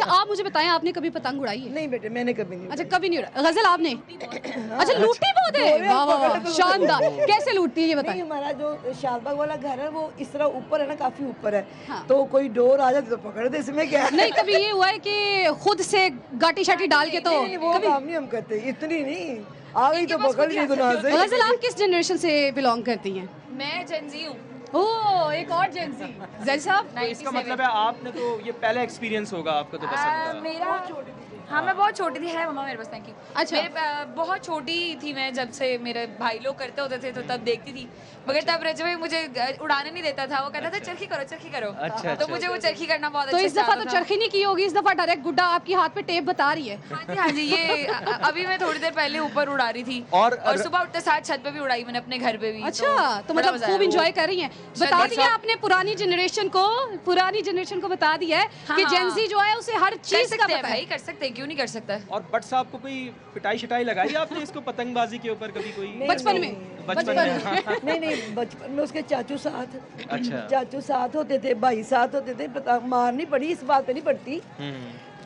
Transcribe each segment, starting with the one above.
आप मुझे बताएं, आपने कभी पतंग उड़ाई है? नहीं बेटे, मैंने कभी नहीं। अच्छा, कभी नहीं उड़ा। गजल आपने? अच्छा, लूटती बहुत है। वाह वाह वाह, शानदार। कैसे लूटती है ये बताएं? हमारा जो शालबाग वाला घर है वो इस तरह ऊपर है ना, काफी ऊपर है। हाँ। तो कोई डोर आ जाती तो पकड़ दे, इसमें क्या है? नहीं, कभी ये हुआ है कि खुद से गाटी शाटी डाल के? तो नहीं, वो काम नहीं हम करते, इतनी नहीं। आ गई तो पकड़ ली गुनाह से। गजल, आप किस जनरेशन से बिलोंग करती हैं? मैं जेनजी हूँ। ओह, एक और जेंजी। जैन साहब? तो इसका मतलब है आपने तो ये पहला एक्सपीरियंस होगा आपका तो पसंद का। मेरा हाँ, मैं बहुत छोटी थी। है मम्मा मेरे पास, थैंक यू। अच्छा। बहुत छोटी थी मैं जब से मेरे भाई लोग करते होते थे तो तब देखती थी, मगर तब रजब भाई मुझे उड़ाने नहीं देता था। वो कहता था चरखी करो चरखी करो। अच्छा, तो मुझे वो चरखी करना बहुत तो अच्छा इस दफा तो चरखी नहीं की होगी, इस दफा डायरेक्ट गुड्डा आपकी हाथ पे टेप बता रही है। हाँ जी, ये अभी मैं थोड़ी देर पहले ऊपर उड़ा रही थी और सुबह उठते साथ छत पे भी उड़ाई मैंने, अपने घर पे भी। अच्छा, तो बड़ा मतलब मजा खूब आया। इंजॉय कर रही हैं। बता दिया आपने पुरानी जनरेशन को बता दिया है कि हाँ। जेंजी जो है उसे हर कर चीज का सकते हैं पता भाई, है। कर सकते हैं, क्यों नहीं कर सकता। और बट साहब को कोई पिटाई शिटाई लगाई आपने इसको पतंगबाजी के ऊपर कभी कोई? बचपन में? बचपन में? नहीं नहीं, बचपन में उसके चाचू साथ। अच्छा। चाचू साथ होते थे, भाई साथ होते थे। पता मार नहीं पड़ी, इस बात पे नहीं पड़ती।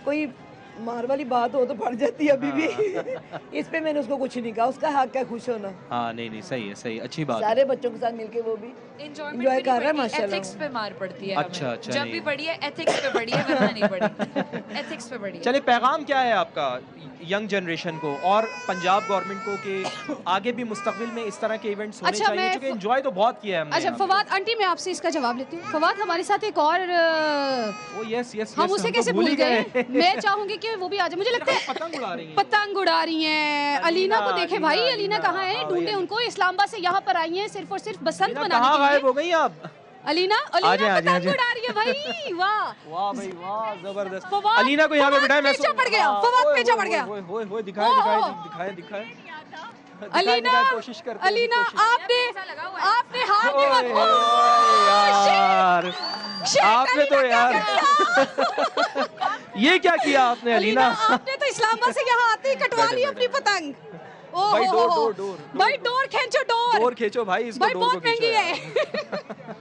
कोई मार वाली बात हो तो पड़ जाती है अभी भी। इस पे मैंने उसको कुछ नहीं कहा, उसका हक है खुश होना। हाँ, नहीं नहीं, सही है, सही, अच्छी बात है। सारे बच्चों के साथ मिलके वो भी एंजॉय कर रहा है माशाल्लाह। एथिक्स पे मार पड़ती है अच्छा, हमें। अच्छा, जब नहीं। भी पड़ी है एथिक्स पे पड़ी है, वरना नहीं पड़ी। एथिक्स पे पड़ी है। चलिए, पैगाम क्या है आपका यंग जनरेशन को और पंजाब गवर्नमेंट को कि आगे भी मुस्तकबिल में इस तरह के इवेंट्स होने अच्छा, चाहिए, मैं क्योंकि एंजॉय तो बहुत किया है हमने अच्छा यहाँ पे। फवाद आंटी, मैं आपसे इसका जवाब लेती हूँ। फवाद, हमारे साथ एक और ओ यस यस, हम उसे कैसे भूल गए? मैं चाहूंगी कि वो भी आ जाए। मुझे लगता है पतंग उड़ा रही हैं। पतंग उड़ा रही हैं। अलीना को देखे भाई, अलीना अलीना, कहाँ है? हाँ, ढूंढे भाई, उनको। इस्लामाबाद से यहाँ पर आई हैं सिर्फ और सिर्फ बसंत कहाँ मनाने के गायब लिए। हो गई आप? अलीना आजे, अलीना आजे, पतंग आजे। उड़ा रही है भाई। वाह वाह भाई वाह, जबरदस्त। फवाद, अलीना को यहाँ पे फवाद बिठाया। मैं पीछे पड़ गया, हाँ, फवाद ओए, पीछे ओए, पड़ गया। ओए, ओए, ओए, दिखाए ओहो। दिखाए दिखाए दिखाए। अलीना, कोशिश करते हैं, अलीना, कोशिश। आपने हाथ में ओए, ओए, यार आपने तो यार ये क्या किया आपने अलीना? आपने तो इस्लामाबाद से यहाँ आते ही कटवा ली अपनी पतंग। ओह भाई, हो, डोर, हो, डोर, डोर, भाई डोर खींचो, डोर खींचो भाई, इसको भाई डोर को बहुत महंगी खींचो है।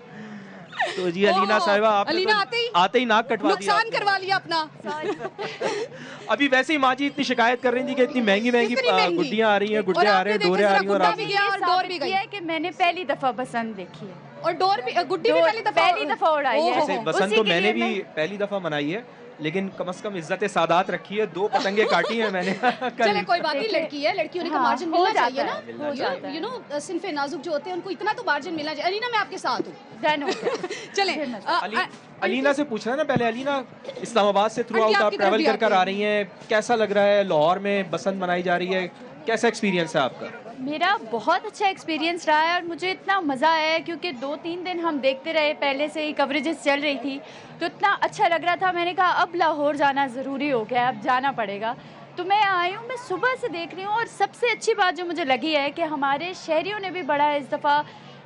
तो जी अलीना ओह, साहिबा, आपने अलीना तो आते ही नाक कटवा दिया नुकसान आपने। करवा लिया अपना। अभी वैसे ही माँ जी इतनी शिकायत कर रही थी कि इतनी महंगी महंगी कितनी महंगी? गुड्डियाँ आ रही हैं, और गुड्डे आ आपने रहे हैं, देखे डोरे आ जरा रही हैं, और गुड्डा आप भी गया और डोर भी गई है कि मैंने पहली दफा बसंत देखी है और डोर भी, गुड्डी भी पहली दफा उड़ाई है। ऐसे बसंत तो मैंने भी पहली दफा मनाई है, लेकिन कम से कम इज्जत सादात रखी है। 2 पतंगे काटी है मैंने चले कोई बात नहीं, लड़की है, लड़की होने का हाँ, मार्जिन हो मिलना जाता चाहिए है, ना। हो जाता है। यू नो सिनफे नाजुक जो होते हैं उनको इतना तो मार्जिन मिलना चाहिए। अलीना, मैं आपके साथ हूँ। डन हो चले अलीना से पूछना है ना पहले। अलीना, इस्लामाबाद से थ्रू आंटी, आउट आप आपकी तरफ ट्रैवल भी कर आते कर आ हैं। रही हैं, कैसा लग रहा है? लाहौर में बसंत मनाई जा रही है, कैसा एक्सपीरियंस है आपका? मेरा बहुत अच्छा एक्सपीरियंस रहा है और मुझे इतना मज़ा आया है क्योंकि 2-3 दिन हम देखते रहे, पहले से ही कवरेजेस चल रही थी तो इतना अच्छा लग रहा था। मैंने कहा अब लाहौर जाना ज़रूरी हो गया, अब जाना पड़ेगा। तो मैं आई हूँ, मैं सुबह से देख रही हूँ और सबसे अच्छी बात जो मुझे लगी है कि हमारे शहरियों ने भी बड़ा इस दफ़ा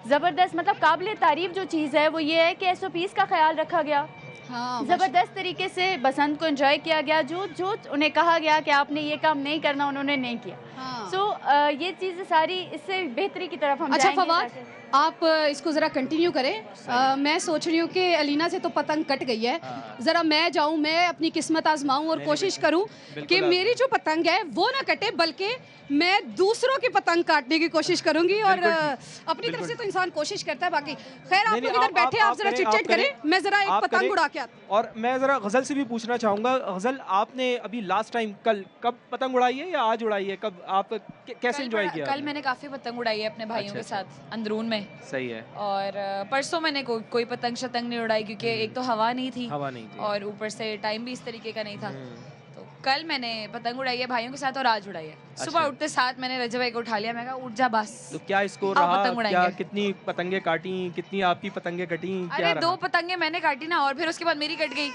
ज़बरदस्त, मतलब काबिल तारीफ़ जो चीज़ है वो ये है कि SOPs का ख्याल रखा गया। हाँ, ज़बरदस्त तरीके से बसंत को एंजॉय किया गया। जो जो उन्हें कहा गया कि आपने ये काम नहीं करना, उन्होंने नहीं किया। हाँ। सो ये चीज़ें सारी इससे बेहतरी की तरफ हम अच्छा जाएंगे फवाद, ताकि- आप इसको ज़रा कंटिन्यू करें। मैं सोच रही हूँ कि अलीना से तो पतंग कट गई है, ज़रा मैं जाऊँ, मैं अपनी किस्मत आजमाऊँ और कोशिश करूँ कि मेरी जो पतंग है वो ना कटे, बल्कि मैं दूसरों की पतंग काटने की कोशिश करूँगी। और अपनी तरफ से तो इंसान कोशिश करता है। बाकी खैर, आप लोग इधर बैठे, आप ज़रा चिट-चिट करें, मैं ज़रा एक पतंग उड़ा के आती हूँ। और मैं ज़रा गज़ल से भी पूछना चाहूँगा। गज़ल, आपने अभी लास्ट टाइम कब पतंग उड़ाई है या आज उड़ाई है? कब आप कैसे एंजॉय किया? कल मैंने काफी पतंग उड़ाई है अपने भाइयों के साथ अंदरून में। सही है। और परसों मैंने कोई पतंग शतंग नहीं उड़ाई क्योंकि एक तो हवा नहीं थी और ऊपर से टाइम भी इस तरीके का नहीं था। तो कल मैंने पतंग उड़ाई है भाइयों के साथ और आज उड़ाई है। सुबह उठते साथ मैंने रजब भाई को उठा लिया, मैं कहा उठ जा बस। तो क्या इसको आओ रहा? पतंग उड़ाएंगे। क्या कितनी पतंगे काटी, कितनी आपकी पतंगे कटी? क्या अरे रहा? 2 पतंगे मैंने काटी ना, और फिर उसके बाद मेरी कट गई।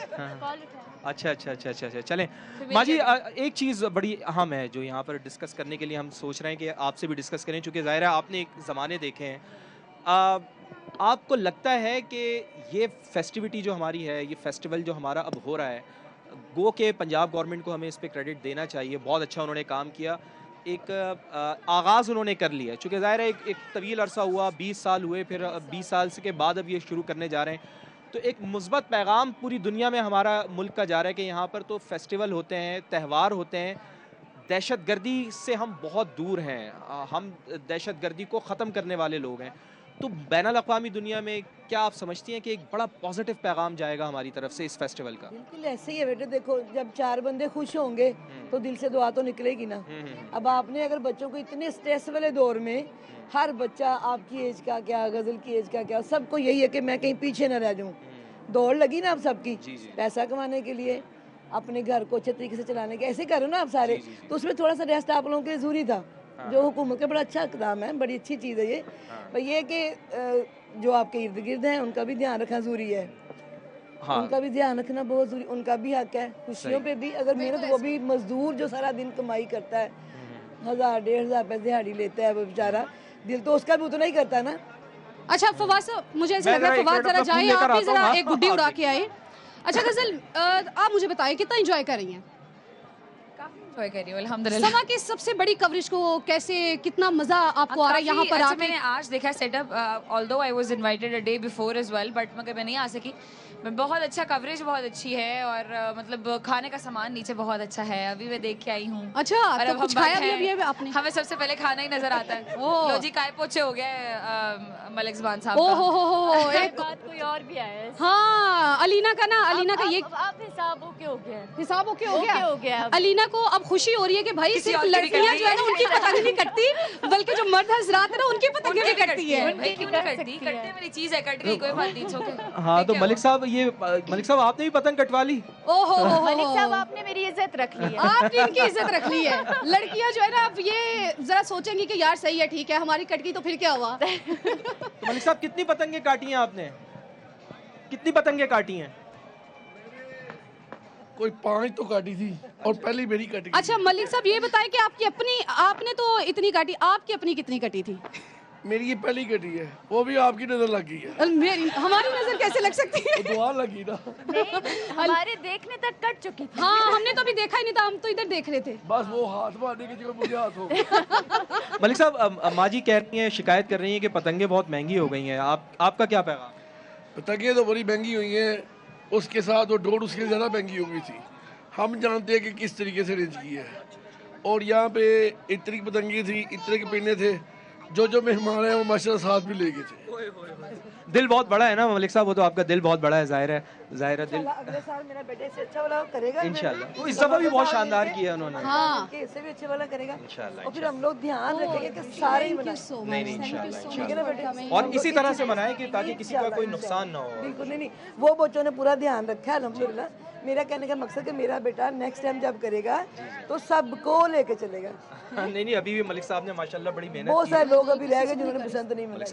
अच्छा अच्छा अच्छा अच्छा अच्छा, चलें माँ जी, एक चीज़ बड़ी अहम है जो यहाँ पर डिस्कस करने के लिए हम सोच रहे हैं कि आपसे भी डिस्कस करें, चूँकि ज़ाहिर है आपने एक ज़माने देखे हैं। आपको लगता है कि ये फेस्टिविटी जो हमारी है, ये फेस्टिवल जो हमारा अब हो रहा है, गो के पंजाब गवर्नमेंट को हमें इस पे क्रेडिट देना चाहिए, बहुत अच्छा उन्होंने काम किया। एक आगाज़ उन्होंने कर लिया, चूँकि ज़ाहिर है एक तवील अरसा हुआ, 20 साल हुए, फिर 20 साल के बाद अब ये शुरू करने जा रहे हैं। तो एक मुस्बत पैगाम पूरी दुनिया में हमारा मुल्क का जा रहा है कि यहाँ पर तो फेस्टिवल होते हैं, त्यौहार होते हैं, दहशतगर्दी से हम बहुत दूर हैं, हम दहशतगर्दी को ख़त्म करने वाले लोग हैं। तो बैनुल-अक़वामी दुनिया में क्या आप समझती हैं कि एक बड़ा पॉजिटिव पैगाम जाएगा हमारी तरफ से इस फेस्टिवल का? बिल्कुल ऐसे ही है बेटे, देखो जब 4 बंदे खुश होंगे तो दिल से दुआ तो निकलेगी ना। अब आपने अगर बच्चों को इतने स्ट्रेस वाले दौर में, हर बच्चा आपकी एज का क्या, गजल की एज का क्या, सबको यही है कि मैं कहीं पीछे न रह जाऊं। दौड़ लगी ना आप सबकी, पैसा कमाने के लिए, अपने घर को अच्छे तरीके से चलाने के, ऐसे करो ना आप सारे। तो उसमें थोड़ा सा रेस्ट आप लोगों के लिए जरूरी था, जो हुकूमत का बड़ा अच्छा इकदाम है, बड़ी अच्छी चीज़ है ये। पर ये कि जो आपके इर्द गिर्द हैं उनका भी ध्यान रखना जरूरी है। उनका भी ध्यान रखना बहुत जरूरी, उनका भी हक है खुशियों पे भी। अगर मेहनत, वो भी मजदूर जो सारा दिन कमाई करता है, 1000-1500 रुपये दिहाड़ी लेता है वो बेचारा, दिल तो उसका भी उतना ही करता है ना। अच्छा फवाद साहब, मुझे ऐसा लग रहा है फवाद जरा जाए, आप भी जरा एक गुड्डी उड़ा के आए। अच्छा गजल, आप मुझे बताइए कितना एंजॉय कर रही हैं? काफी एंजॉय कर रही हूँ अल्हम्दुलिल्लाह। समा की सबसे बड़ी कवरेज को कैसे, कितना मजा आपको आ रहा है यहाँ पर आके? मैंने आज देखा setup, although I was invited a day before as well, but मगर मैं नहीं आ सकी। बहुत अच्छा कवरेज, बहुत अच्छी है, और मतलब खाने का सामान नीचे बहुत अच्छा है, अभी मैं देख के आई हूँ। अच्छा, और तो अब कुछ हम खाया बैठे भी हैं, अभी आपने? हमें सबसे पहले खाना ही नजर आता है। लो जी, काय पोछे हो गए मलिक ज़बान साहब ओ का। हो एक बात, कोई और भी आया है। हाँ, अलीना का ना, अलीना का ये अब हिसाब ओके हो गया है। हिसाब ओके हो ओके हो गया अब। अलीना को अब खुशी हो रही है कि भाई किसी सिर्फ और की भी लड़कियां कट जो है ना उनकी पतंग नहीं कटती, बल्कि जो मर्द हजरात है ना उनकी पतंगें भी कटती है। भाई क्यों नहीं कटती? कटते मेरी चीज है, कट गई कोई बात नहीं, छोके। हाँ, तो मलिक साहब, ये मलिक साहब आपने भी पतंग कटवा ली? ओहो मलिक साहब, आपने मेरी इज्जत रख ली है। आपने इनकी इज्जत रख ली है। लड़कियां जो है ना अब ये जरा सोचेंगी कि यार सही है, ठीक है, हमारी कट गई तो फिर क्या हुआ। तो मलिक साहब, कितनी पतंगें काटी हैं आपने? कितनी पतंगें काटी हैं? कोई 5 तो काटी थी और पहली मेरी कट गई। अच्छा मलिक साहब, ये बताएं कि आपकी अपनी, आपने तो इतनी काटी, आपकी अपनी कितनी कटी थी? मेरी ये पहली कटी है, वो भी आपकी नजर लग गई है। मेरी, हमारी नजर कैसे लग सकती है? वो दुआ लगी ना। नहीं, हमारे देखने तक कट चुकी थी। हाँ, हमने तो अभी देखा ही नहीं था, हम तो इधर देख रहे थे। बस वो हाथ मारने की जगह मुझे हाथ हो गया। मलिक साहब, माँ जी कह रही हैं, शिकायत कर रही हैं कि पतंगें बहुत महंगी हो गई हैं, आपका क्या पैगाम? पतंगें तो बड़ी महंगी हुई हैं, उसके साथ वो डोर उसके ज़्यादा महंगी हो गई थी। हम जानते हैं कि किस तरीके से रेंज की है, और यहाँ पे इतनी की पतंगे थी, इतने के पिन्ने थे, जो मेहमान हैं वो माशाल्लाह साथ भी ले गए थे। दिल बहुत बड़ा है ना मलिक साहब, वो तो आपका दिल बहुत बड़ा है, जाहिर है दिल। अगले साल मेरा बेटे से अच्छा वाला करेगा इंशाल्लाह। तो इस दफा भी बहुत शानदार किया उन्होंने। हाँ, इससे भी अच्छे वाला करेगा इंशाल्लाह, और फिर हम लोग ध्यान रखेंगे कि सारे ही बनाएं। नहीं, इंशाल्लाह, ठीक है ना बेटे? और इसी तरह से मनाएं कि ताकि किसी का कोई नुकसान ना हो। बिल्कुल नहीं, वो बच्चों ने पूरा ध्यान रखा है अल्हम्दुलिल्लाह। मेरा कहने का मकसद कि मेरा बेटा नेक्स्ट टाइम जब करेगा तो सबको लेके चलेगा। नहीं, अभी भी मलिक साहब ने माशाल्लाह बड़ी मेहनत बहुत की सारे लोग अभी रह गए जिन्होंने पसंद नहीं मिला।